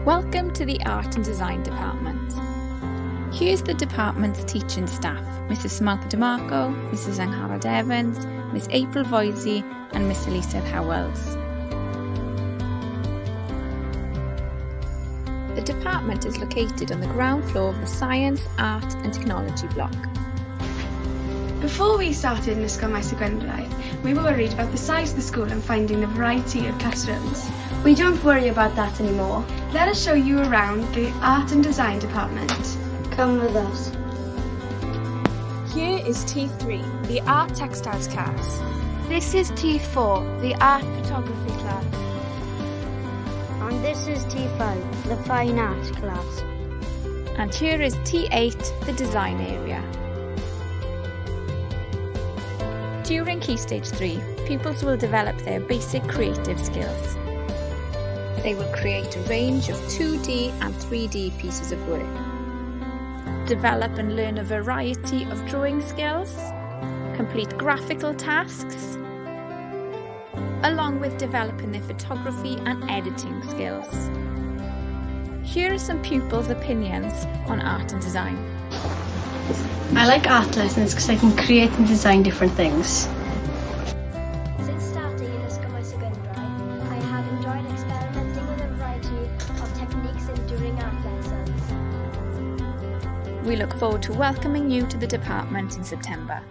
Welcome to the Art and Design Department. Here's the department's teaching staff, Mrs Samantha DeMarco, Mrs Angharad Evans, Miss April Voisey and Miss Elisa Howells. The department is located on the ground floor of the Science, Art and Technology block. Before we started in Ysgol Maes y Gwendraeth, we were worried about the size of the school and finding the variety of classrooms. We don't worry about that anymore. Let us show you around the Art and Design Department. Come with us. Here is T3, the Art Textiles class. This is T4, the Art Photography class. And this is T5, the Fine Art class. And here is T8, the Design area. During Key Stage 3, pupils will develop their basic creative skills. They will create a range of 2D and 3D pieces of work, develop and learn a variety of drawing skills, complete graphical tasks, along with developing their photography and editing skills. Here are some pupils' opinions on art and design. I like art lessons because I can create and design different things. Since starting in Ysgol Maes y Gwendraeth, I have enjoyed experimenting with a variety of techniques during art lessons. We look forward to welcoming you to the department in September.